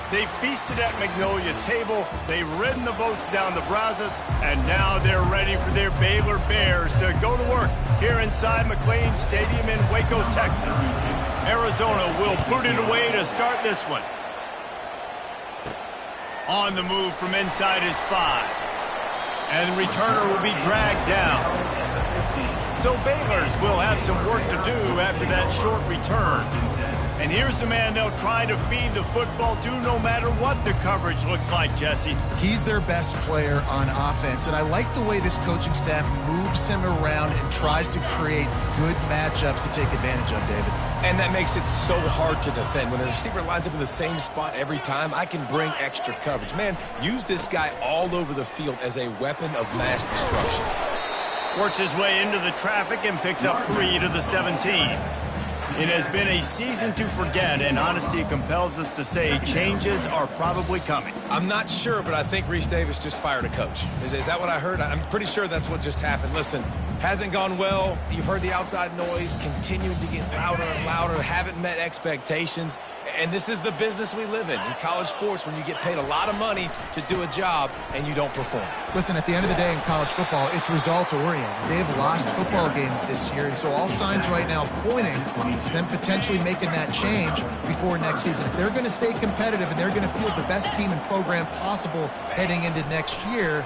They've feasted at Magnolia Table, they've ridden the boats down the Brazos, and now they're ready for their Baylor Bears to go to work here inside McLean Stadium in Waco, Texas. Arizona will put it away to start this one. On the move from inside his 5. And the returner will be dragged down. So Baylor's will have some work to do after that short return. And here's the man they'll try to feed the football to no matter what the coverage looks like, Jesse. He's their best player on offense, and I like the way this coaching staff moves him around and tries to create good matchups to take advantage of, David. And that makes it so hard to defend. When a receiver lines up in the same spot every time, I can bring extra coverage. Man, use this guy all over the field as a weapon of mass destruction. Works his way into the traffic and picks up 3 to the 17. It has been a season to forget, and honesty compels us to say changes are probably coming. I'm not sure, but I think Reese Davis just fired a coach. Is that what I heard? I'm pretty sure that's what just happened. Listen, hasn't gone well. You've heard the outside noise, continuing to get louder and louder, haven't met expectations. And this is the business we live in college sports, when you get paid a lot of money to do a job and you don't perform. Listen, at the end of the day in college football, it's results-oriented. They have lost football games this year, and so all signs right now pointing to them potentially making that change before next season. If they're going to stay competitive and they're going to field the best team and program possible heading into next year,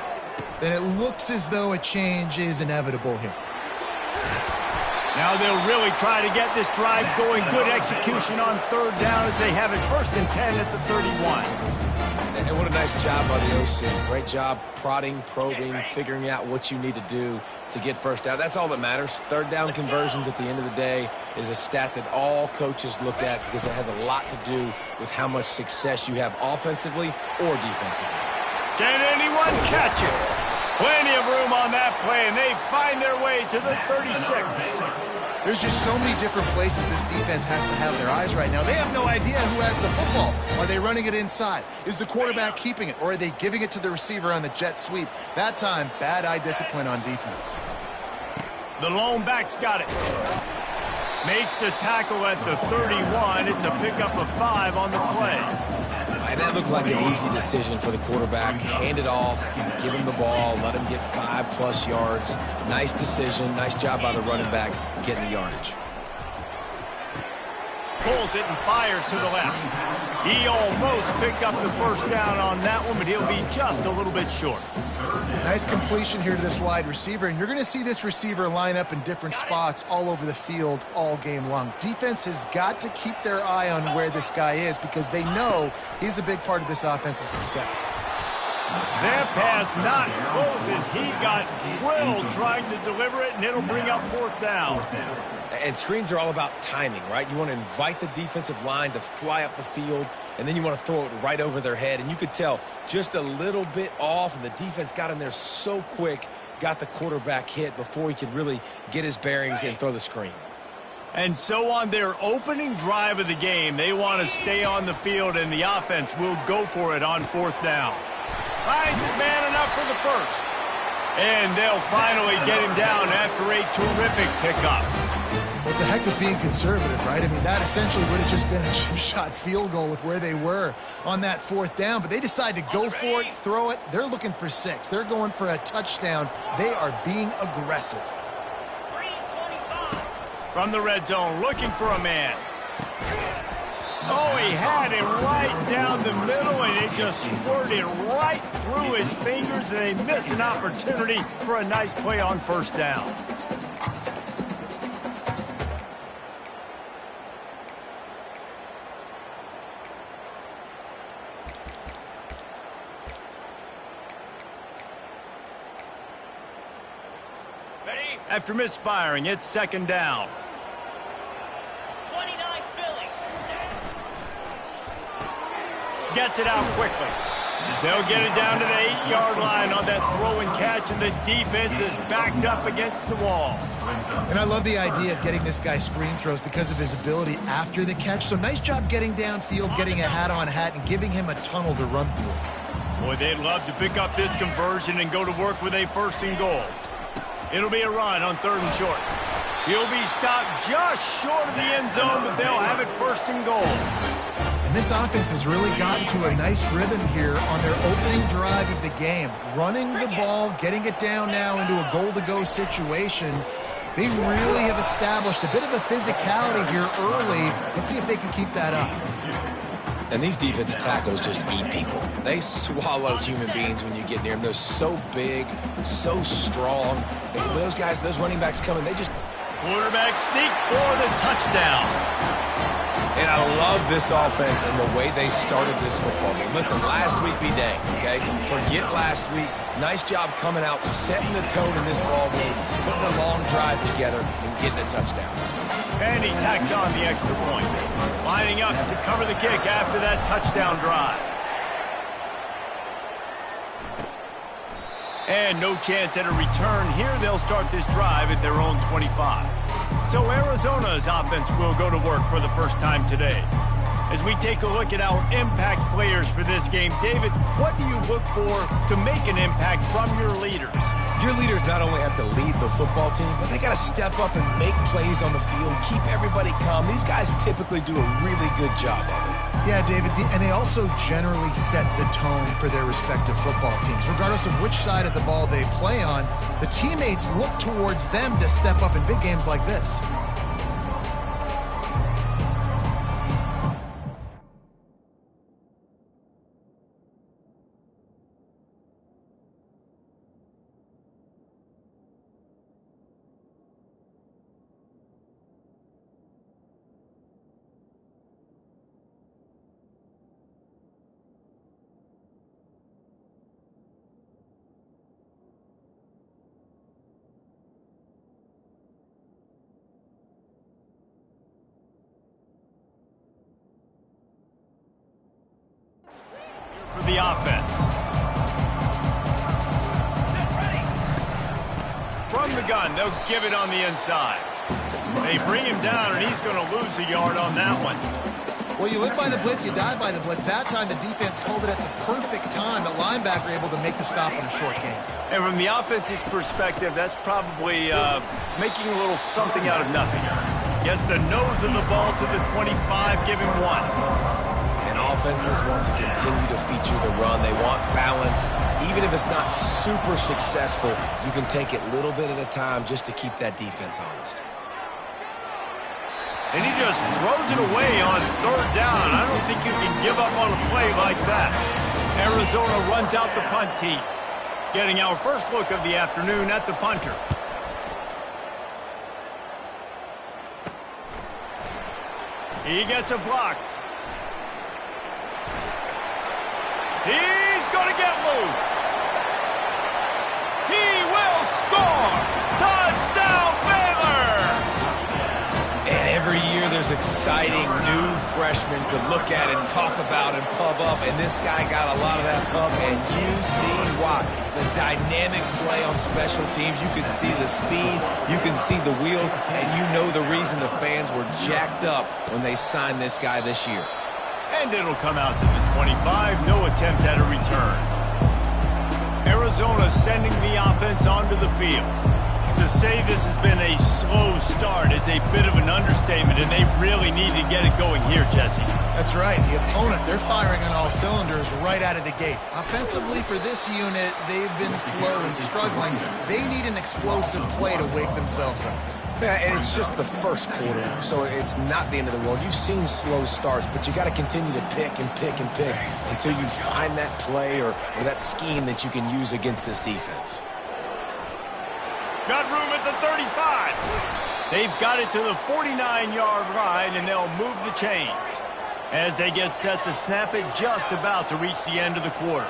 then it looks as though a change is inevitable here. Now they'll really try to get this drive going. Good execution on 3rd down as they have it 1st and 10 at the 31. And what a nice job by the OC. Great job prodding, probing, figuring out what you need to do to get 1st down. That's all that matters. 3rd down conversions at the end of the day is a stat that all coaches look at because it has a lot to do with how much success you have offensively or defensively. Can anyone catch it? Plenty of room on that play, and they find their way to the 36. There's just so many different places this defense has to have their eyes right now. They have no idea who has the football. Are they running it inside? Is the quarterback keeping it? Or are they giving it to the receiver on the jet sweep? That time, bad eye discipline on defense. The lone back's got it. Makes the tackle at the 31. It's a pickup of 5 on the play. And that looked like an easy decision for the quarterback. Hand it off, give him the ball, let him get 5+ yards. Nice decision. Nice job by the running back getting the yardage. Pulls it and fires to the left. He almost picked up the 1st down on that one, but he'll be just a little bit short. Nice completion here to this wide receiver, and you're going to see this receiver line up in different spots all over the field all game long. Defense has got to keep their eye on where this guy is because they know he's a big part of this offense's success. That pass not close as he got drilled trying to deliver it, and it'll bring up 4th down. And screens are all about timing, right? You want to invite the defensive line to fly up the field, and then you want to throw it right over their head. And you could tell just a little bit off, and the defense got in there so quick, got the quarterback hit before he could really get his bearings and throw the screen. And so on their opening drive of the game, they want to stay on the field, and the offense will go for it on 4th down. Finds his man enough for the 1st. And they'll finally get him down after a terrific pickup. Well, it's a heck of being conservative, right? I mean, that essentially would have just been a chip-shot field goal with where they were on that 4th down. But they decide to go for it, throw it. They're looking for 6. They're going for a touchdown. They are being aggressive. From the red zone, looking for a man. Oh, he had him right down the middle, and it just squirted right through his fingers, and they missed an opportunity for a nice play on 1st down. After misfiring, it's 2nd down. 29 Philly. Gets it out quickly. They'll get it down to the 8-yard line on that throw and catch, and the defense is backed up against the wall. And I love the idea of getting this guy screen throws because of his ability after the catch. So nice job getting downfield, getting a hat-on-hat, and giving him a tunnel to run through. Boy, they'd love to pick up this conversion and go to work with a 1st and goal. It'll be a run on 3rd and short. He'll be stopped just short of the end zone, but they'll have it 1st and goal. And this offense has really gotten to a nice rhythm here on their opening drive of the game. Running the ball, getting it down now into a goal-to-go situation. They really have established a bit of a physicality here early. Let's see if they can keep that up. And these defensive tackles just eat people. They swallow human beings when you get near them. They're so big, so strong. And those guys, those running backs coming, they just... Quarterback sneak for the touchdown. And I love this offense and the way they started this football game. Listen, last week be dang, okay? Forget last week. Nice job coming out, setting the tone in this ball game, putting a long drive together, and getting a touchdown. And he tacks on the extra point. Lining up to cover the kick after that touchdown drive. And no chance at a return here. They'll start this drive at their own 25. So Arizona's offense will go to work for the first time today. As we take a look at our impact players for this game, David, what do you look for to make an impact from your leaders? Your leaders not only have to lead the football team, but they got to step up and make plays on the field, keep everybody calm. These guys typically do a really good job of it. Yeah, David, and they also generally set the tone for their respective football teams. Regardless of which side of the ball they play on, the teammates look towards them to step up in big games like this. For the offense. From the gun, they'll give it on the inside. They bring him down, and he's going to lose a yard on that one. Well, you live by the blitz, you die by the blitz. That time, the defense called it at the perfect time. The linebacker able to make the stop on a short game. And from the offense's perspective, that's probably making a little something out of nothing. Gets the nose of the ball to the 25, give him one. And offenses want to continue to feature the run. They want balance. Even if it's not super successful, you can take it little bit at a time just to keep that defense honest. And he just throws it away on third down. I don't think you can give up on a play like that. Arizona runs out the punt team. Getting our first look of the afternoon at the punter. He gets a block. He's going to get loose. He will score. Touchdown, Baylor! And every year there's exciting new freshmen to look at and talk about and pub up. And this guy got a lot of that pub, and you see why. The dynamic play on special teams. You can see the speed. You can see the wheels. And you know the reason the fans were jacked up when they signed this guy this year. And it'll come out to the 25. No attempt at a return. Arizona sending the offense onto the field. To say this has been a slow start is a bit of an understatement, and they really need to get it going here, Jesse. That's right. The opponent, they're firing on all cylinders right out of the gate. Offensively, for this unit, they've been slow and struggling. They need an explosive play to wake themselves up. Yeah, and it's just the first quarter, so it's not the end of the world. You've seen slow starts, but you got to continue to pick and pick and pick until you find that play or that scheme that you can use against this defense. Got room at the 35. They've got it to the 49-yard line, and they'll move the chains as they get set to snap it, just about to reach the end of the quarter.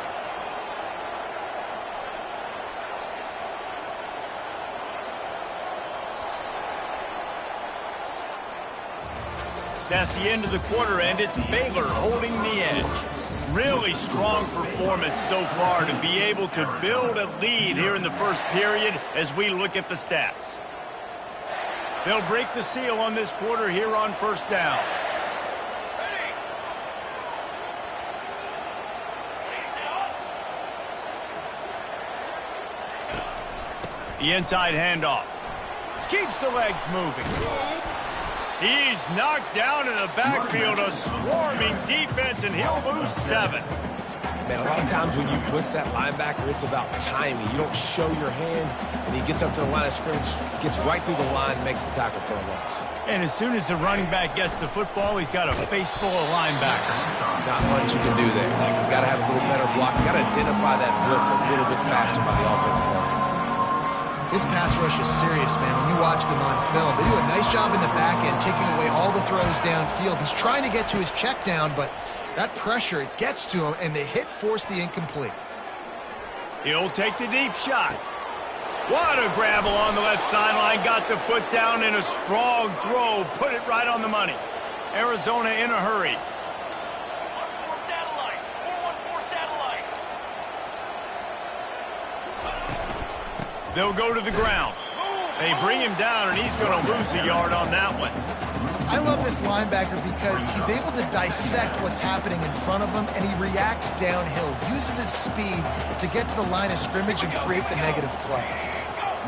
That's the end of the quarter, and it's Baylor holding the edge. Really strong performance so far to be able to build a lead here in the first period as we look at the stats. They'll break the seal on this quarter here on first down. The inside handoff. Keeps the legs moving. He's knocked down in the backfield, a swarming defense, and he'll lose 7. Man, a lot of times when you blitz that linebacker, it's about timing. You don't show your hand, and he gets up to the line of scrimmage, gets right through the line, makes the tackle for a loss. And as soon as the running back gets the football, he's got a face full of linebacker. Not much you can do there. You've got to have a little better block. You've got to identify that blitz a little bit faster by the offensive line. This pass rush is serious, man. When you watch them on film, they do a nice job in the back end, taking away all the throws downfield. He's trying to get to his check down, but that pressure, it gets to him, and the hit forced the incomplete. He'll take the deep shot. What a grab along the left sideline. Got the foot down in a strong throw. Put it right on the money. Arizona in a hurry. 4-1-4 satellite. 4-1-4 satellite. They'll go to the ground. They bring him down, and he's going to lose a yard on that one. I love this linebacker because he's able to dissect what's happening in front of him, and he reacts downhill, uses his speed to get to the line of scrimmage and create the negative play.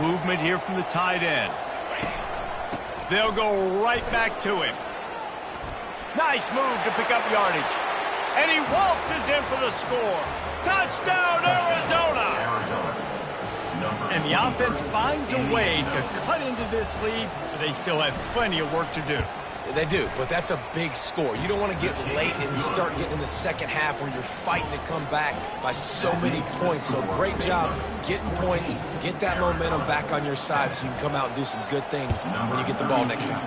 Movement here from the tight end. They'll go right back to him. Nice move to pick up yardage. And he waltzes in for the score. Touchdown, Arizona! And the offense finds a way to cut into this lead, but they still have plenty of work to do. They do, but that's a big score. You don't want to get late and start getting in the second half where you're fighting to come back by so many points. So great job getting points, get that momentum back on your side so you can come out and do some good things when you get the ball next time.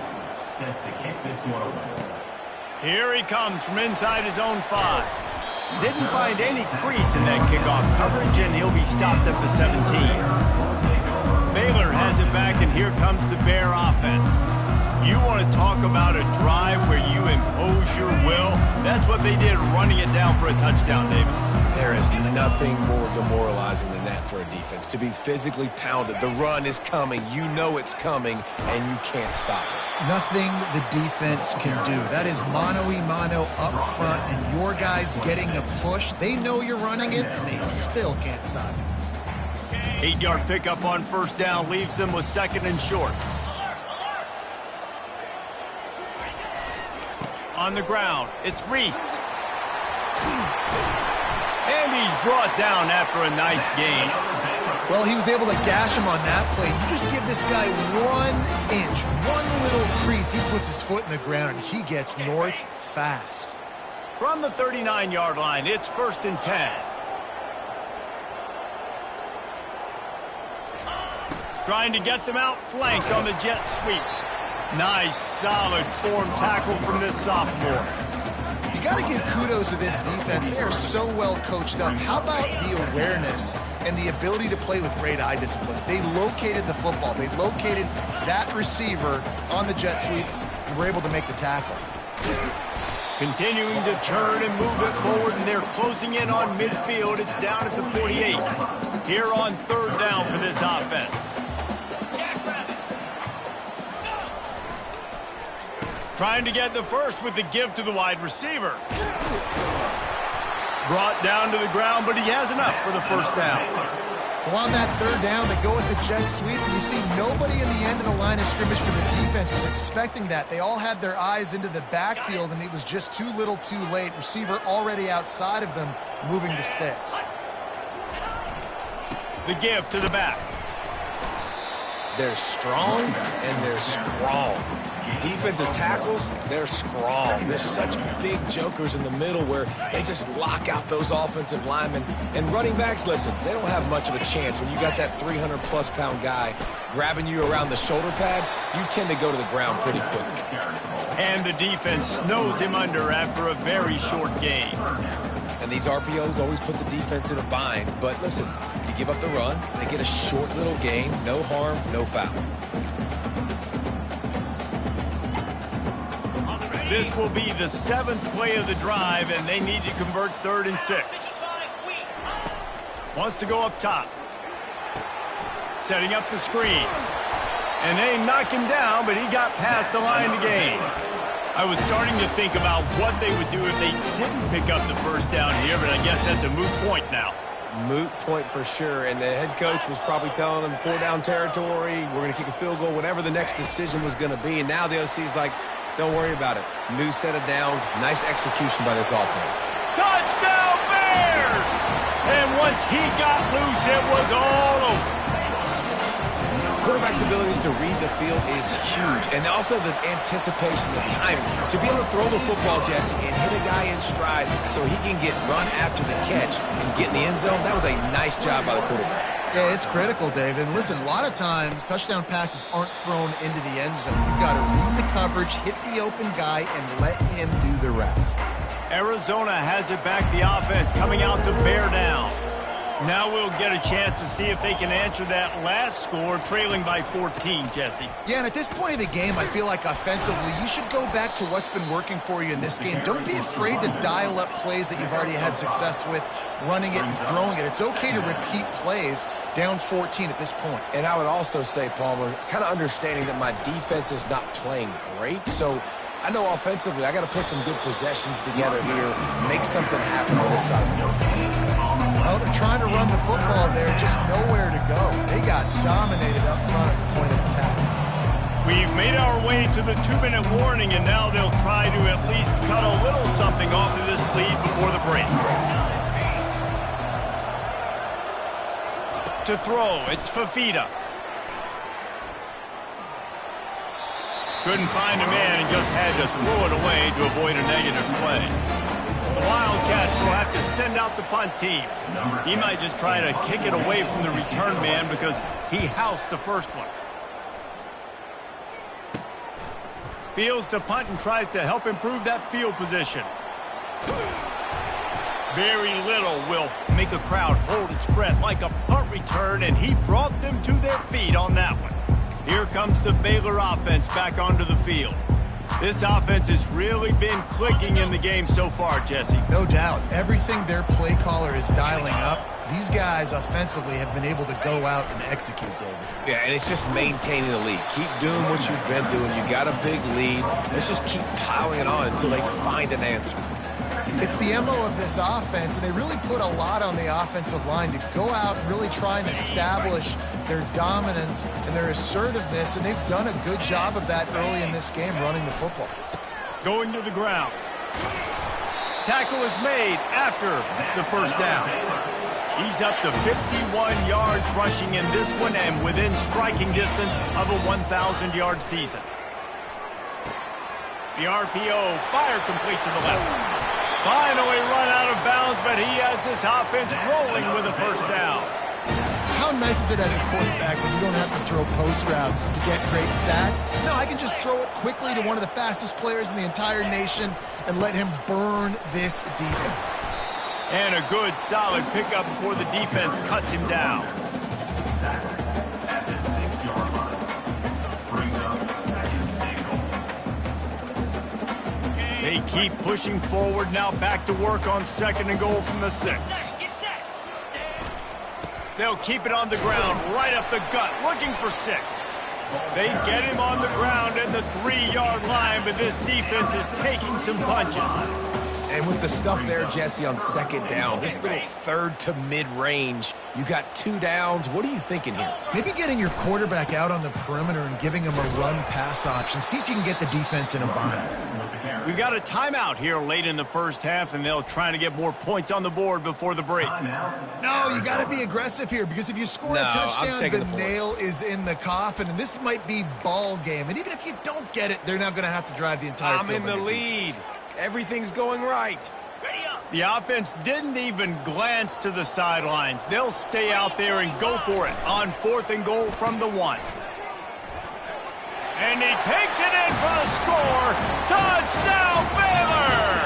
Here he comes from inside his own 5. Didn't find any crease in that kickoff coverage, and he'll be stopped at the 17. Baylor has it back, and here comes the Bear offense. You want to talk about a drive where you impose your will? That's what they did, running it down for a touchdown, David. There is nothing more demoralizing than that for a defense. To be physically pounded, the run is coming, you know it's coming, and you can't stop it. Nothing the defense can do. That is mano-a-mano up front, and your guys getting a push. They know you're running it, and they still can't stop it. 8-yard pickup on first down leaves them with 2nd and short. On the ground, it's Reese. And he's brought down after a nice gain. Well, he was able to gash him on that play. You just give this guy 1 inch, one little crease. He puts his foot in the ground, and he gets north fast. From the 39-yard line, it's 1st and 10. Trying to get them out flanked on the jet sweep. Nice, solid form tackle from this sophomore. You got to give kudos to this defense. They are so well coached up. How about the awareness and the ability to play with great eye discipline? They located the football. They located that receiver on the jet sweep and were able to make the tackle. Continuing to turn and move it forward, and they're closing in on midfield. It's down at the 48. Here on 3rd down for this offense. Trying to get the first with the give to the wide receiver. Brought down to the ground, but he has enough for the 1st down. Well, on that 3rd down, they go with the jet sweep, and you see nobody in the end of the line of scrimmage for the defense was expecting that. They all had their eyes into the backfield, and it was just too little too late. Receiver already outside of them, moving the sticks. The give to the back. They're strong and they're strong. Defensive tackles, they're strong. There's such big jokers in the middle where they just lock out those offensive linemen. And running backs, listen, they don't have much of a chance. When you got that 300-plus pound guy grabbing you around the shoulder pad, you tend to go to the ground pretty quick. And the defense snows him under after a very short gain. And these RPOs always put the defense in a bind. But listen, you give up the run, they get a short little gain, no harm, no foul. This will be the 7th play of the drive, and they need to convert 3rd and 6. Wants to go up top. Setting up the screen. And they knock him down, but he got past the line to gain. I was starting to think about what they would do if they didn't pick up the 1st down here, but I guess that's a moot point now. Moot point for sure, and the head coach was probably telling them 4 down territory, we're going to kick a field goal, whatever the next decision was going to be. And now the OC's like, Don't worry about it. New set of downs, nice execution by this offense. Touchdown Bears! And once he got loose, it was all over. Quarterback's abilities to read the field is huge, and also the anticipation, the timing. To be able to throw the football, Jesse, and hit a guy in stride so he can get run after the catch and get in the end zone, that was a nice job by the quarterback. Yeah, it's critical, Dave. And listen, a lot of times touchdown passes aren't thrown into the end zone. You've got to read the coverage, hit the open guy, and let him do the rest. Arizona has it back, the offense coming out to bear down. Now we'll get a chance to see if they can answer that last score, trailing by 14, Jesse. Yeah, and at this point of the game, I feel like offensively, you should go back to what's been working for you in this game. Don't be afraid to dial up plays that you've already had success with, running it and throwing it. It's okay to repeat plays down 14 at this point. And I would also say, Palmer, kind of understanding that my defense is not playing great, so I know offensively I got to put some good possessions together here, make something happen on this side of the football. Well, they're trying to run the football there, just nowhere to go. They got dominated up front at the point of attack. We've made our way to the 2-minute warning, and now they'll try to at least cut a little something off of this lead before the break. To throw, it's Fafita. Couldn't find a man and just had to throw it away to avoid a negative play. The Wildcats will have to send out the punt team. He might just try to kick it away from the return man because he housed the first one. Fields to punt and tries to help improve that field position. Very little will make a crowd hold its breath like a punt return, and he brought them to their feet on that one. Here comes the Baylor offense back onto the field. This offense has really been clicking in the game so far, Jesse. No doubt. Everything their play caller is dialing up, these guys offensively have been able to go out and execute, David. Yeah, and it's just maintaining the lead. Keep doing what you've been doing. You got a big lead. Let's just keep piling it on until they find an answer. It's the MO of this offense, and they really put a lot on the offensive line to go out and really try and establish their dominance and their assertiveness, and they've done a good job of that early in this game running the football. Going to the ground. Tackle is made after the first down. He's up to 51 yards rushing in this one and within striking distance of a 1,000-yard season. The RPO, fire complete to the left. Finally run out of bounds, but he has this offense rolling with a first down. How nice is it as a quarterback when you don't have to throw post routes to get great stats? No, I can just throw it quickly to one of the fastest players in the entire nation and let him burn this defense. And a good, solid pickup before the defense cuts him down. They keep pushing forward, now back to work on 2nd and goal from the 6. They'll keep it on the ground, right up the gut, looking for 6. They get him on the ground at the 3-yard line, but this defense is taking some punches. And with the stuff there, Jesse, on 2nd down, this little 3rd to mid-range, you got 2 downs. What are you thinking here? Maybe getting your quarterback out on the perimeter and giving him a run-pass option. See if you can get the defense in a bind. We've got a timeout here late in the first half, and they'll try to get more points on the board before the break. No, you got to be aggressive here because if you score a touchdown, the nail is in the coffin, and this might be ball game. And even if you don't get it, they're now going to have to drive the entire field. I'm in the lead. Everything's going right. The offense didn't even glance to the sidelines. They'll stay out there and go for it on 4th and goal from the 1. And he takes it in for the score. Touchdown, Baylor!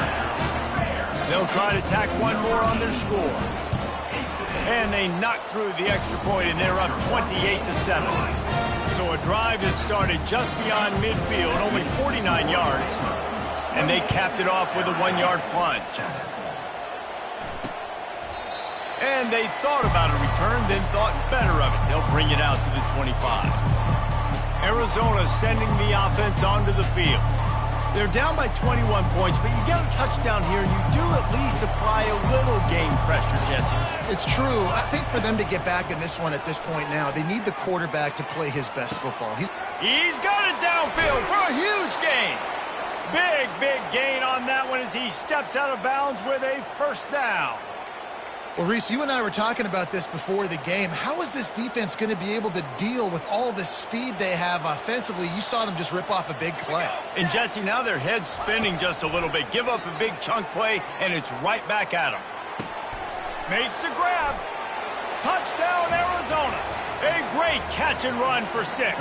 They'll try to tack one more on their score. And they knock through the extra point, and they're up 28-7. So a drive that started just beyond midfield, only 49 yards. And they capped it off with a 1-yard plunge. And they thought about a return, then thought better of it. They'll bring it out to the 25. Arizona sending the offense onto the field. They're down by 21 points, but you get a touchdown here, and you do at least apply a little game pressure, Jesse. It's true. I think for them to get back in this one at this point now, they need the quarterback to play his best football. He's got it downfield for a huge gain. Big gain on that one as he steps out of bounds with a first down. Well, Reese, you and I were talking about this before the game. How is this defense going to be able to deal with all the speed they have offensively? You saw them just rip off a big play. And, Jesse, now their head's spinning just a little bit. Give up a big chunk play, and it's right back at them. Makes the grab. Touchdown, Arizona. A great catch and run for 6.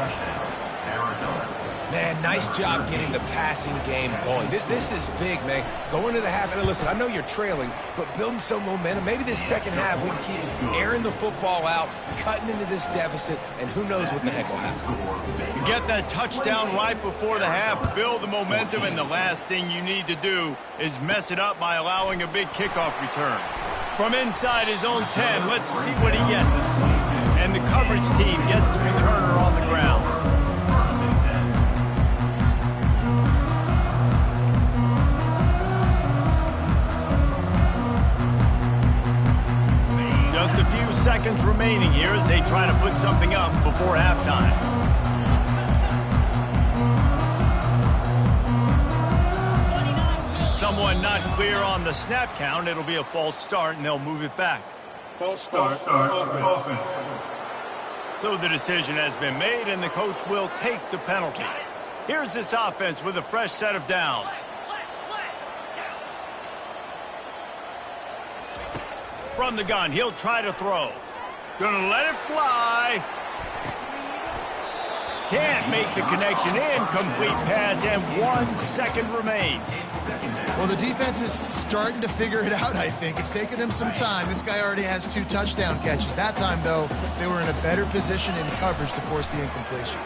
Man, nice job getting the passing game going. This is big, man. Going to the half, and listen, I know you're trailing, but building some momentum. Maybe this second half we can keep airing the football out, cutting into this deficit, and who knows what the heck will happen. You get that touchdown right before the half, build the momentum, and the last thing you need to do is mess it up by allowing a big kickoff return. From inside his own 10, let's see what he gets. And the coverage team gets the returner on the ground. Just a few seconds remaining here as they try to put something up before halftime. Someone not clear on the snap count. It'll be a false start, and they'll move it back. False start. Offense. So the decision has been made, and the coach will take the penalty. Here's this offense with a fresh set of downs. From the gun, he'll try to throw. Gonna let it fly. Can't make the connection. Incomplete pass, and 1 second remains. Well, the defense is starting to figure it out, I think. It's taken them some time. This guy already has 2 touchdown catches. That time, though, they were in a better position in coverage to force the incompletion.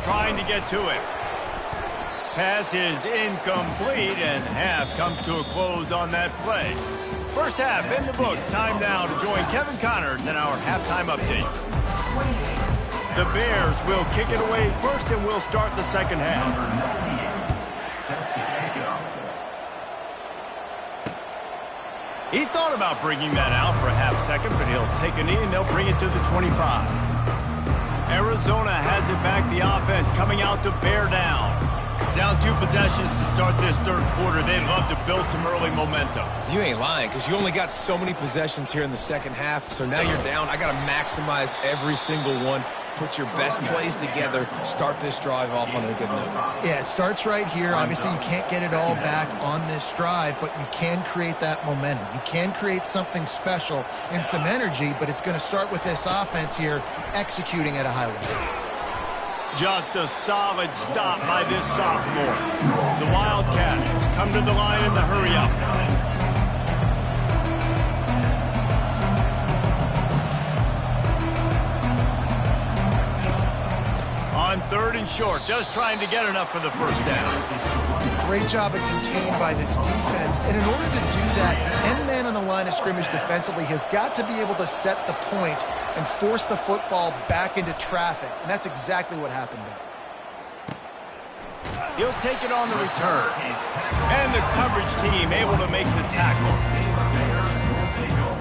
Trying to get to it. Pass is incomplete, and half comes to a close on that play. First half in the books. Time now to join Kevin Connors in our halftime update. The Bears will kick it away first, and we'll start the second half. He thought about bringing that out for a half second, but he'll take a knee, and they'll bring it to the 25. Arizona has it back. The offense coming out to bear down. Down 2 possessions to start this third quarter. They'd love to build some early momentum. You ain't lying, because you only got so many possessions here in the second half, so now you're down. I got to maximize every single one. Put your best plays together. Start this drive off on a good note. Yeah, it starts right here. Obviously, you can't get it all back on this drive, but you can create that momentum. You can create something special and some energy, but it's going to start with this offense here executing at a high level. Just a solid stop by this sophomore. The Wildcats come to the line in the hurry-up. On 3rd and short, just trying to get enough for the first down. Great job at contained by this defense. And in order to do that, any man on the line of scrimmage defensively has got to be able to set the point and force the football back into traffic. And that's exactly what happened there. He'll take it on the return. And the coverage team able to make the tackle.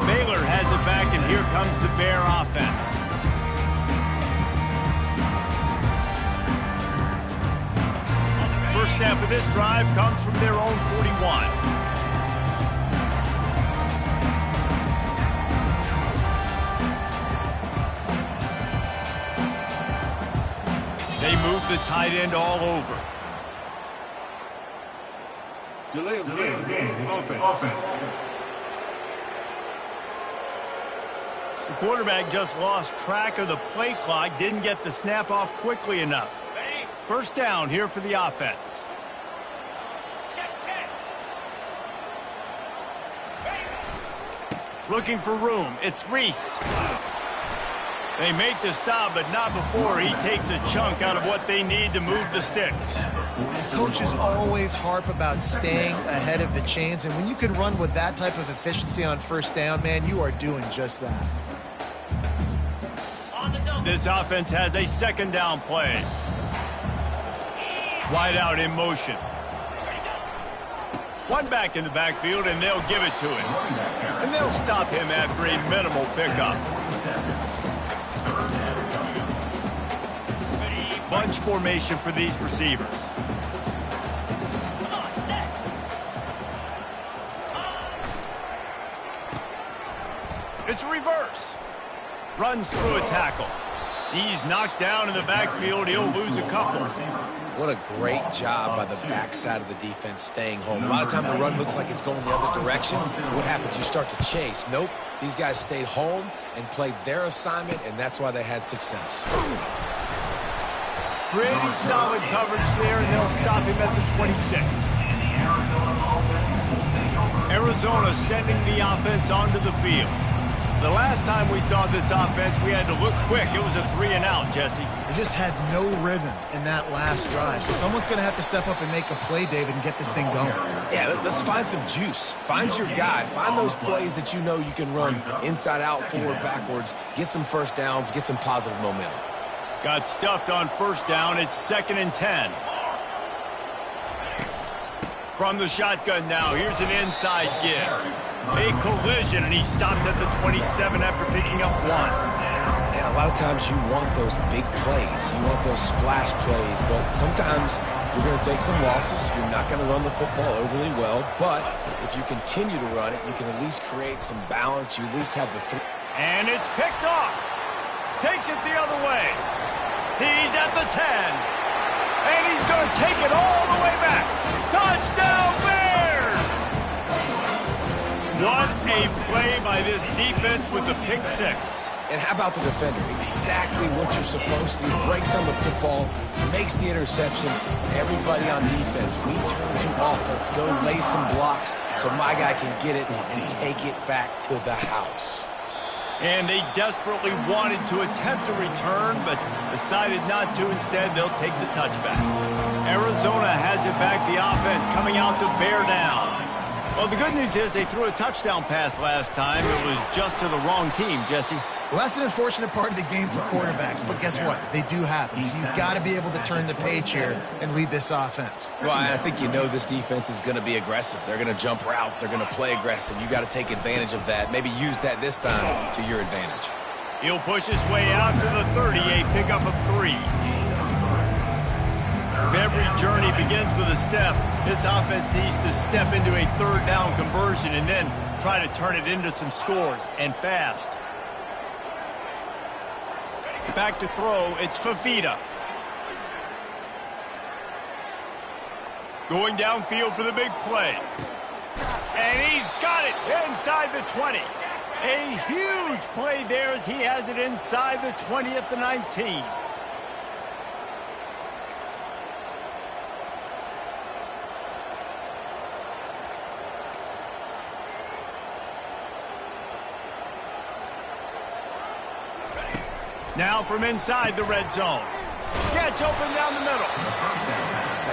Baylor has it back, and here comes the Bear offense. First snap of this drive comes from their own 41. They move the tight end all over. Delay of game. Offense. The quarterback just lost track of the play clock, didn't get the snap off quickly enough. First down here for the offense. Looking for room. It's Reese. They make the stop, but not before he takes a chunk out of what they need to move the sticks. Coaches always harp about staying ahead of the chains, and when you can run with that type of efficiency on first down, man, you are doing just that. This offense has a second down play. Wide out in motion. One back in the backfield, and they'll give it to him. And they'll stop him after a minimal pickup. Bunch formation for these receivers. It's a reverse. Runs through a tackle. He's knocked down in the backfield. He'll lose a couple. What a great job by the backside of the defense staying home. A lot of time the run looks like it's going the other direction. What happens? You start to chase. Nope. These guys stayed home and played their assignment, and that's why they had success. Pretty solid coverage there, and they'll stop him at the 26. Arizona sending the offense onto the field. The last time we saw this offense, we had to look quick. It was a 3-and-out, Jesse. They just had no rhythm in that last drive. So someone's going to have to step up and make a play, David, and get this thing going. Yeah, let's find some juice. Find your guy. Find those plays that you know you can run inside out, forward, backwards. Get some first downs. Get some positive momentum. Got stuffed on first down. It's 2nd and 10. From the shotgun now, here's an inside give. A collision, and he stopped at the 27 after picking up 1. And a lot of times you want those big plays. You want those splash plays, but sometimes you're going to take some losses. You're not going to run the football overly well, but if you continue to run it, you can at least create some balance. You at least have the And it's picked off. Takes it the other way. He's at the 10. And he's going to take it all the way back. Touchdown, Bears! What a play by this defense with the pick 6. And how about the defender? Exactly what you're supposed to do. Breaks on the football, makes the interception. Everybody on defense, we turn to offense. Go lay some blocks so my guy can get it and take it back to the house. And they desperately wanted to attempt a return, but decided not to. Instead, they'll take the touchback. Arizona has it back, the offense coming out to bear down. Well, the good news is they threw a touchdown pass last time. It was just to the wrong team, Jesse. Well, that's an unfortunate part of the game for quarterbacks, but guess what? They do happen. So you've got to be able to turn the page here and lead this offense. Well, I think you know this defense is going to be aggressive. They're going to jump routes. They're going to play aggressive. You got to take advantage of that. Maybe use that this time to your advantage. He'll push his way out to the 30, a pickup of 3. If every journey begins with a step, this offense needs to step into a 3rd down conversion and then try to turn it into some scores, and fast. Back to throw, it's Fafita. Going downfield for the big play. And he's got it inside the 20. A huge play there as he has it inside the 20 at the 19. Now from inside the red zone. Gets open down the middle.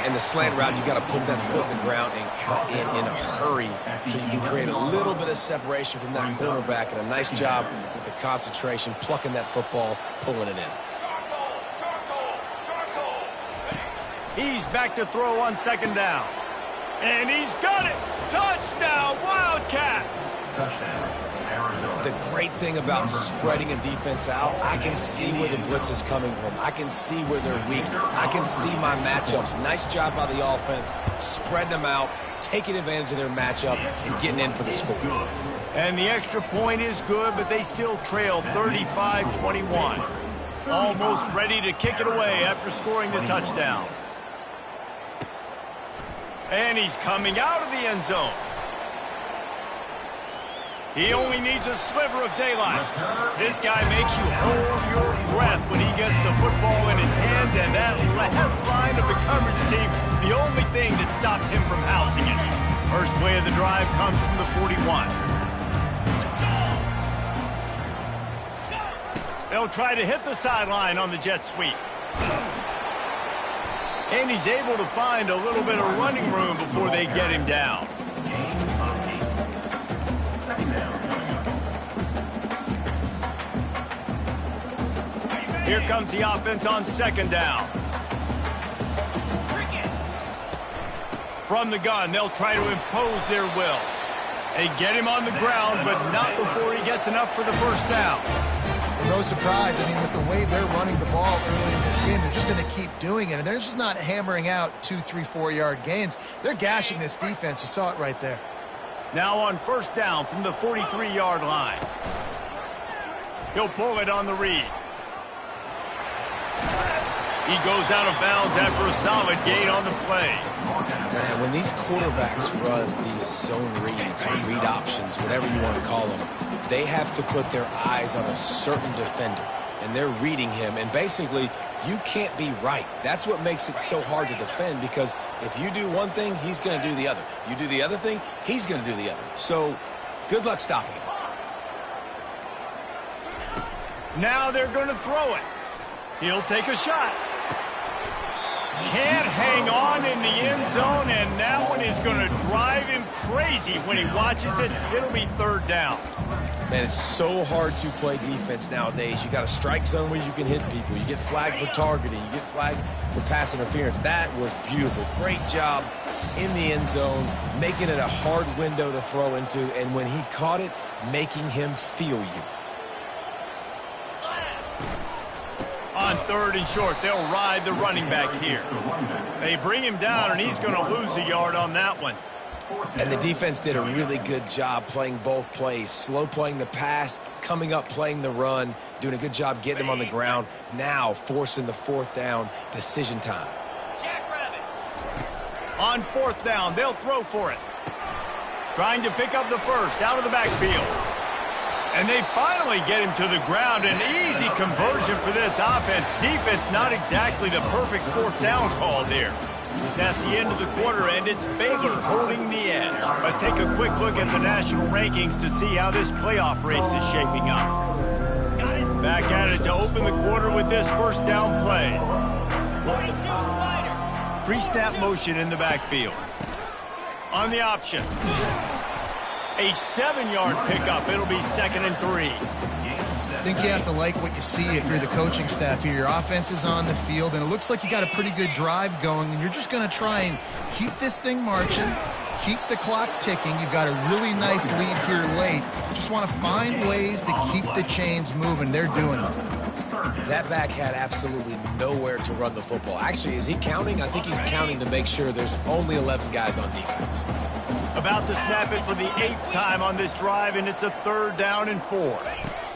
In the slant route, you got to put that foot in the ground and cut in a hurry so you can create a little bit of separation from that cornerback. And a nice job with the concentration, plucking that football, pulling it in. He's back to throw on 2nd down. And he's got it. Touchdown, Wildcats. The great thing about spreading a defense out, I can see where the blitz is coming from. I can see where they're weak. I can see my matchups. Nice job by the offense, spreading them out, taking advantage of their matchup, and getting in for the score. And the extra point is good, but they still trail 35-21. Almost ready to kick it away after scoring the touchdown. And he's coming out of the end zone. He only needs a sliver of daylight. This guy makes you hold your breath when he gets the football in his hands, and that last line of the coverage team, the only thing that stopped him from housing it. First play of the drive comes from the 41. They'll try to hit the sideline on the jet sweep. And he's able to find a little bit of running room before they get him down. Here comes the offense on 2nd down. From the gun, they'll try to impose their will. They get him on the ground, but not before he gets enough for the first down. No surprise. I mean, with the way they're running the ball early in this game, they're just going to keep doing it. And they're just not hammering out 2, 3, 4-yard gains. They're gashing this defense. You saw it right there. Now on 1st down from the 43-yard line. He'll pull it on the read. He goes out of bounds after a solid gain on the play. Man, when these quarterbacks run these zone reads or read options, whatever you want to call them, they have to put their eyes on a certain defender, and they're reading him. And basically, you can't be right. That's what makes it so hard to defend, because if you do one thing, he's going to do the other. You do the other thing, he's going to do the other. So good luck stopping him. Now they're going to throw it. He'll take a shot. Can't hang on in the end zone, and that one is going to drive him crazy when he watches it. It'll be third down. Man, it's so hard to play defense nowadays. You got a strike zone where you can hit people. You get flagged for targeting. You get flagged for pass interference. That was beautiful. Great job in the end zone, making it a hard window to throw into, and when he caught it, making him feel you. On third and short, they'll ride the running back here. They bring him down, and he's going to lose a yard on that one. And the defense did a really good job playing both plays. Slow playing the pass, coming up playing the run, doing a good job getting him on the ground. Now forcing the fourth down, decision time. On fourth down, they'll throw for it. Trying to pick up the first out of the backfield. And they finally get him to the ground. An easy conversion for this offense. Defense not exactly the perfect fourth down call there. That's the end of the quarter, and it's Baylor holding the edge. Let's take a quick look at the national rankings to see how this playoff race is shaping up. Back at it to open the quarter with this first down play. Pre-snap motion in the backfield. On the option. A 7-yard pickup. It'll be 2nd and 3. I think you have to like what you see if you're the coaching staff here. Your offense is on the field, and it looks like you got a pretty good drive going, and you're just going to try and keep this thing marching, keep the clock ticking. You've got a really nice lead here late. Just want to find ways to keep the chains moving. They're doing it. That back had absolutely nowhere to run the football. Actually, is he counting? I think he's counting to make sure there's only 11 guys on defense. About to snap it for the 8th time on this drive, and it's a 3rd down and 4.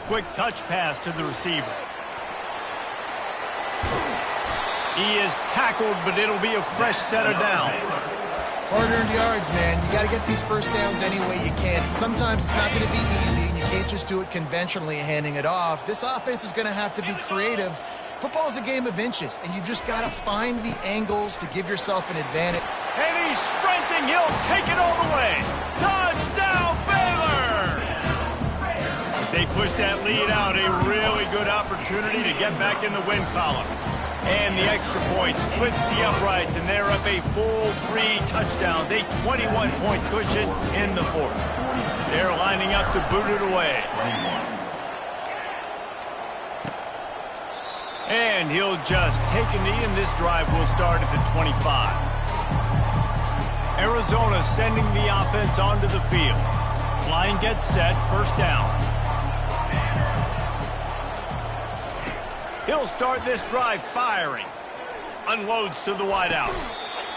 Quick touch pass to the receiver. He is tackled, but it'll be a fresh set of downs. Hard-earned yards, man. You got to get these first downs any way you can. Sometimes it's not going to be easy, and you can't just do it conventionally handing it off. This offense is going to have to be creative. Football is a game of inches, and you've just got to find the angles to give yourself an advantage. And he's sprinting. He'll take it all the way. Touchdown, Baylor! As they push that lead out, a really good opportunity to get back in the win column. And the extra point splits the uprights, and they're up a full 3 touchdowns, a 21-point cushion in the 4th. They're lining up to boot it away. And he'll just take a knee, and this drive will start at the 25. Arizona sending the offense onto the field. Line gets set, first down. He'll start this drive firing. Unloads to the wideout.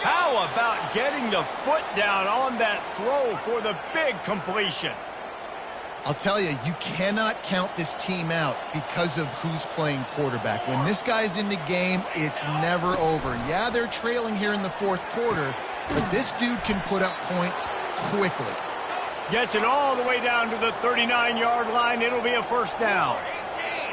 How about getting the foot down on that throw for the big completion? I'll tell you, you cannot count this team out because of who's playing quarterback. When this guy's in the game, it's never over. Yeah, they're trailing here in the 4th quarter, but this dude can put up points quickly. Gets it all the way down to the 39-yard line. It'll be a first down.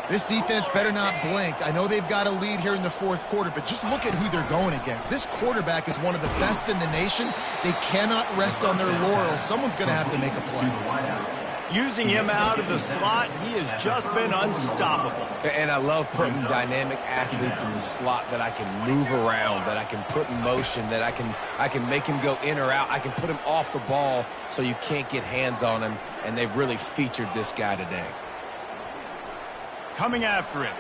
This defense better not blink. I know they've got a lead here in the 4th quarter, but just look at who they're going against. This quarterback is one of the best in the nation. They cannot rest on their laurels. Someone's going to have to make a play. Using him out of the slot, he has just been unstoppable. And I love putting dynamic athletes in the slot that I can move around, that I can put in motion, that I can make him go in or out. I can put him off the ball so you can't get hands on him, and they've really featured this guy today. Coming after him.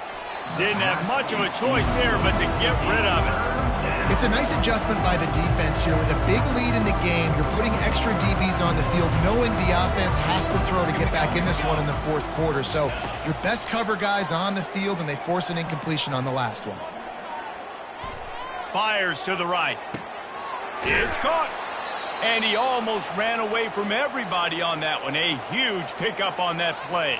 Didn't have much of a choice there, but to get rid of it. It's a nice adjustment by the defense here. With a big lead in the game, you're putting extra DBs on the field, knowing the offense has to throw to get back in this one in the 4th quarter. So your best cover guys on the field, and they force an incompletion on the last one. Fires to the right. It's caught. And he almost ran away from everybody on that one. A huge pickup on that play.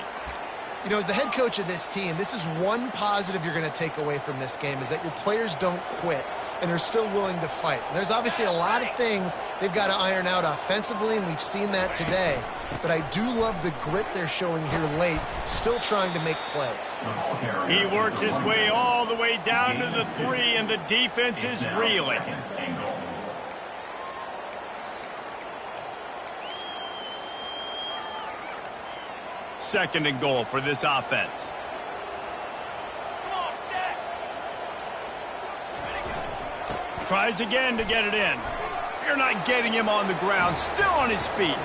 You know, as the head coach of this team, this is one positive you're going to take away from this game, is that your players don't quit and they're still willing to fight. And there's obviously a lot of things they've got to iron out offensively, and we've seen that today. But I do love the grit they're showing here late, still trying to make plays. He works his way all the way down to the 3, and the defense is reeling. Second and goal for this offense. Come on, set. Tries again to get it in. You're not getting him on the ground. Still on his feet.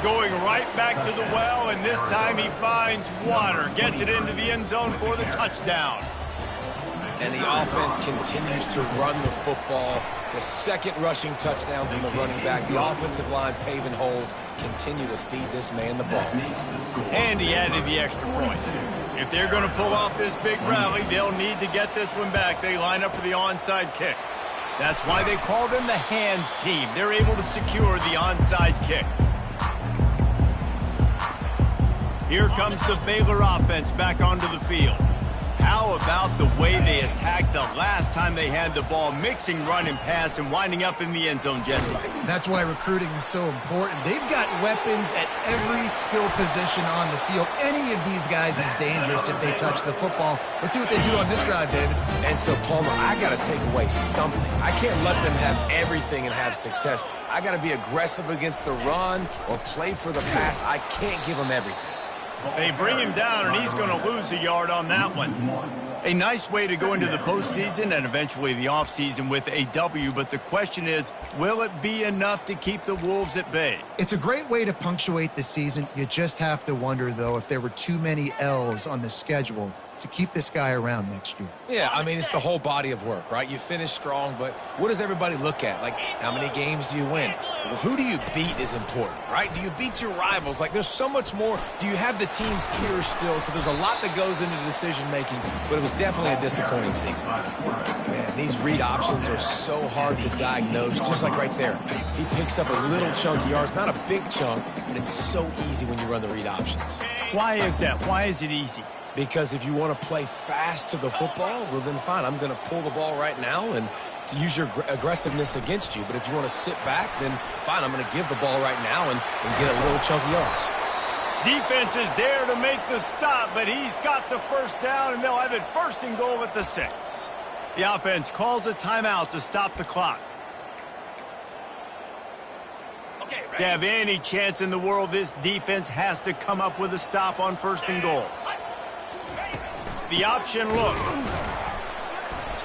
Going right back to the well, and this time he finds water. Gets it into the end zone for the touchdown. And the offense continues to run the football. The second rushing touchdown from the running back. The offensive line paving holes. Continue to feed this man the ball. And he added the extra point. If they're going to pull off this big rally, they'll need to get this one back. They line up for the onside kick. That's why they call them the hands team. They're able to secure the onside kick. Here comes the Baylor offense back onto the field. How about the way they attacked the last time they had the ball, mixing run and pass and winding up in the end zone, Jesse? That's why recruiting is so important. They've got weapons at every skill position on the field. Any of these guys is dangerous if they touch the football. Let's see what they do on this drive, David. And so, Palmer, I got to take away something. I can't let them have everything and have success. I got to be aggressive against the run or play for the pass. I can't give them everything. They bring him down, and he's going to lose a yard on that one. A nice way to go into the postseason and eventually the offseason with a W, but the question is, will it be enough to keep the Wolves at bay? It's a great way to punctuate the season. You just have to wonder, though, if there were too many L's on the schedule to keep this guy around next year. Yeah, I mean, it's the whole body of work, right? You finish strong, but what does everybody look at? Like, how many games do you win? Well, who do you beat is important, right? Do you beat your rivals? Like, there's so much more. Do you have the teams here still? So there's a lot that goes into decision-making, but it was definitely a disappointing season. Man, these read options are so hard to diagnose, just like right there. He picks up a little chunk of yards, not a big chunk, but it's so easy when you run the read options. Why is that? Why is it easy? Because if you want to play fast to the football, well, then fine, I'm going to pull the ball right now and to use your aggressiveness against you. But if you want to sit back, then fine, I'm going to give the ball right now and get a little chunk of yards. Defense is there to make the stop, but he's got the first down, and they'll have it first and goal at the 6. The offense calls a timeout to stop the clock. Okay, ready? To have any chance in the world, this defense has to come up with a stop on first and goal. The option look.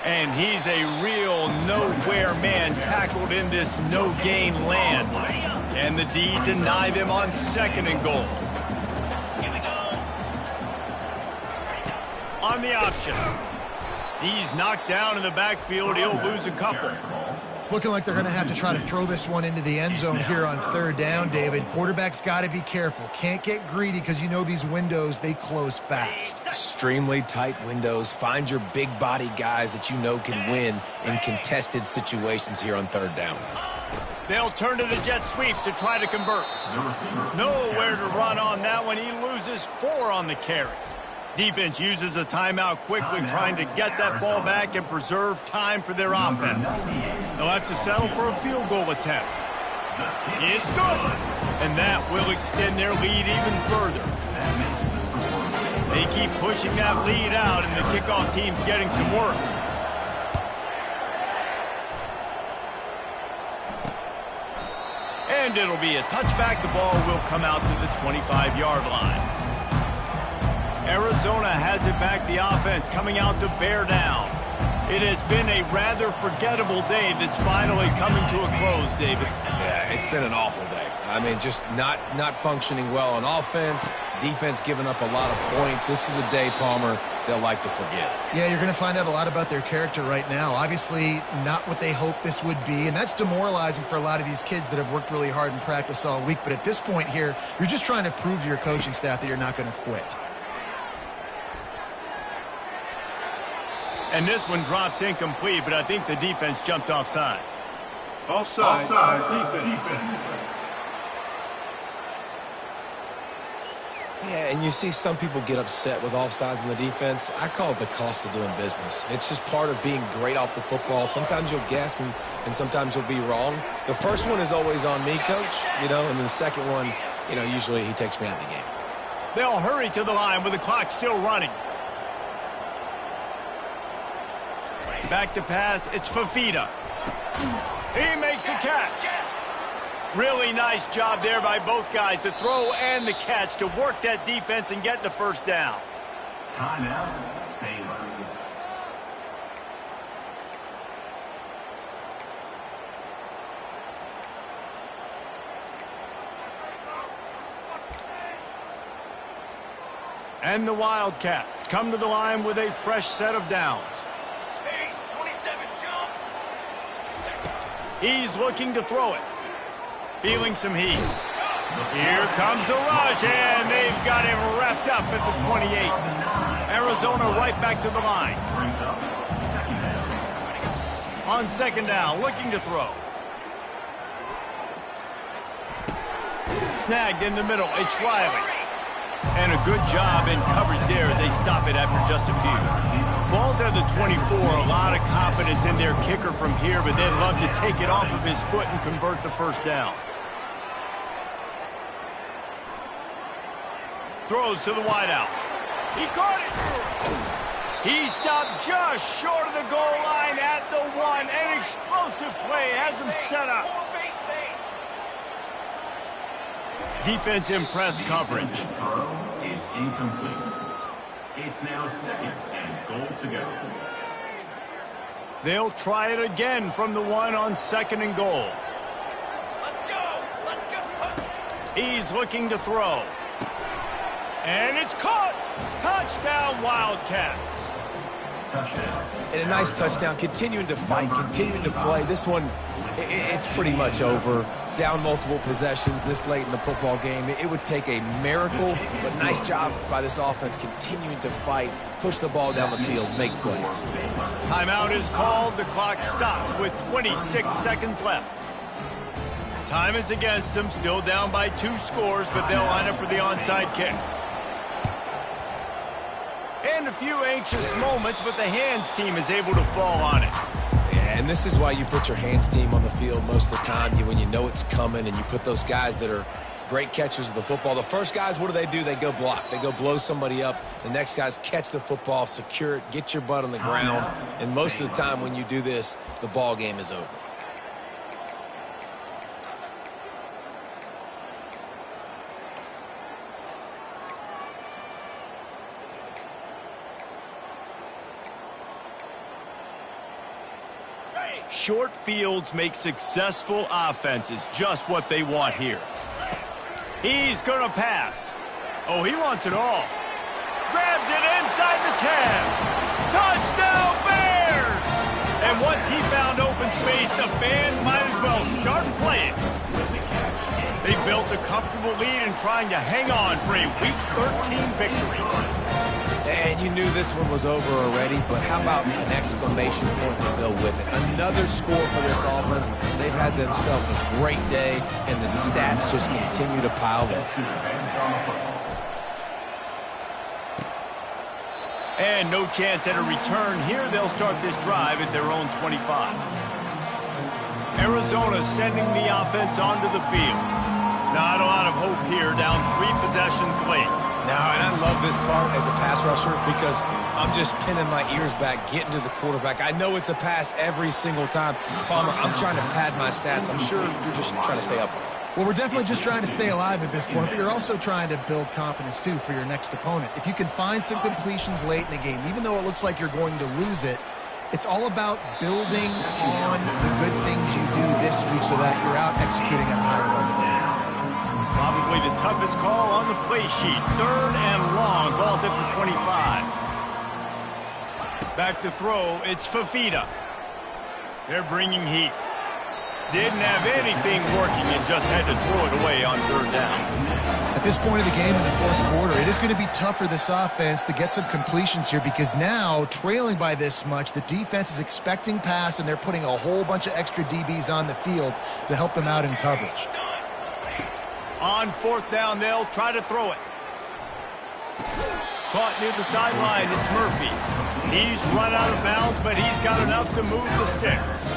And he's a real nowhere man tackled in this no-gain land. And the D deny them on second and goal. Here we go. On the option. He's knocked down in the backfield. He'll lose a couple. It's looking like they're going to have to try to throw this one into the end zone here on third down, David. Quarterback's got to be careful. Can't get greedy because you know these windows, they close fast. Extremely tight windows. Find your big body guys that you know can win in contested situations here on third down. They'll turn to the jet sweep to try to convert. Nowhere to run on that one. He loses 4 on the carry. Defense uses a timeout quickly, trying to get that ball back and preserve time for their offense. They'll have to settle for a field goal attempt. It's good. And that will extend their lead even further. They keep pushing that lead out, and the kickoff team's getting some work. And it'll be a touchback. The ball will come out to the 25-yard line. Arizona has it back, the offense coming out to bear down. It has been a rather forgettable day that's finally coming to a close, David. Yeah, it's been an awful day. I mean, just not functioning well on offense, defense giving up a lot of points. This is a day, Palmer, they'll like to forget. Yeah, you're going to find out a lot about their character right now. Obviously, not what they hoped this would be, and that's demoralizing for a lot of these kids that have worked really hard in practice all week. But at this point here, you're just trying to prove to your coaching staff that you're not going to quit. And this one drops incomplete, but I think the defense jumped offside. Offside. Defense. Yeah, and you see some people get upset with offsides in the defense. I call it the cost of doing business. It's just part of being great off the football. Sometimes you'll guess and sometimes you'll be wrong. The first one is always on me, Coach, and then the second one, usually he takes me out of the game. They'll hurry to the line with the clock still running. Back to pass, it's Fafita. He makes the catch. Really nice job there by both guys to throw and the catch to work that defense and get the first down. Timeout, Baylor. And the Wildcats come to the line with a fresh set of downs. Pace, 27, jump. He's looking to throw it. Feeling some heat. Here comes the rush, and they've got him wrapped up at the 28. Arizona right back to the line. On second down, looking to throw. Snagged in the middle, it's Riley. And a good job in coverage there as they stop it after just a few. Ball's at the 24, a lot of confidence in their kicker from here, but they'd love to take it off of his foot and convert the first down. Throws to the wideout. He caught it. He stopped just short of the goal line at the 1. An explosive play has him set up. Defense in press coverage. Throw is incomplete. It's now second and goal to go. They'll try it again from the 1 on second and goal. Let's go. Let's go. He's looking to throw. And it's caught. Touchdown, Wildcats. Touchdown. And a nice touchdown, continuing to fight, continuing to play. This one, it's pretty much over. Down multiple possessions this late in the football game. It would take a miracle, but nice job by this offense continuing to fight, push the ball down the field, make plays. Timeout is called. The clock stopped with 26 seconds left. Time is against them, still down by 2 scores, but they'll line up for the onside kick. And a few anxious moments, but the hands team is able to fall on it. Yeah, and this is why you put your hands team on the field most of the time, when you know it's coming, and you put those guys that are great catchers of the football. The first guys, what do? They go block. They go blow somebody up. The next guys catch the football, secure it, get your butt on the ground. And most of the time when you do this, the ball game is over. Short fields make successful offenses just what they want here. He's going to pass. Oh, he wants it all. Grabs it inside the 10. Touchdown, Bears! And once he found open space, the band might as well start playing. They built a comfortable lead and trying to hang on for a Week 13 victory. And you knew this one was over already, but how about an exclamation point to go with it? Another score for this offense. They've had themselves a great day, and the stats just continue to pile up. And no chance at a return here. They'll start this drive at their own 25. Arizona sending the offense onto the field. Not a lot of hope here, down 3 possessions late. Now, and I love this part as a pass rusher because I'm just pinning my ears back, getting to the quarterback. I know it's a pass every single time. Palmer, I'm trying to pad my stats. I'm sure you're just trying to stay up. Well, we're definitely just trying to stay alive at this point, but you're also trying to build confidence, too, for your next opponent. If you can find some completions late in the game, even though it looks like you're going to lose it, it's all about building on the good things you do this week so that you're out executing at a higher level. Probably the toughest call on the play sheet. 3rd and long. Ball's at the 25. Back to throw. It's Fafita. They're bringing heat. Didn't have anything working and just had to throw it away on 3rd down. At this point of the game in the 4th quarter, it is going to be tough for this offense to get some completions here because now, trailing by this much, the defense is expecting pass and they're putting a whole bunch of extra DBs on the field to help them out in coverage. On 4th down, they'll try to throw it. Caught near the sideline, it's Murphy. He's run out of bounds, but he's got enough to move the sticks.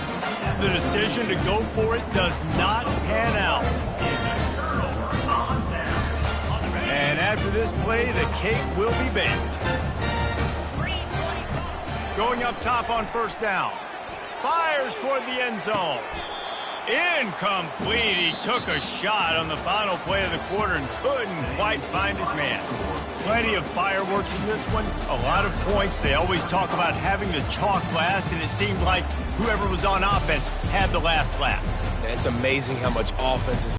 The decision to go for it does not pan out. And after this play, the cake will be baked. Going up top on first down. Fires toward the end zone. Incomplete. He took a shot on the final play of the quarter and couldn't quite find his man. Plenty of fireworks in this one. A lot of points. They always talk about having the chalk last, and it seemed like whoever was on offense had the last laugh. It's amazing how much offense is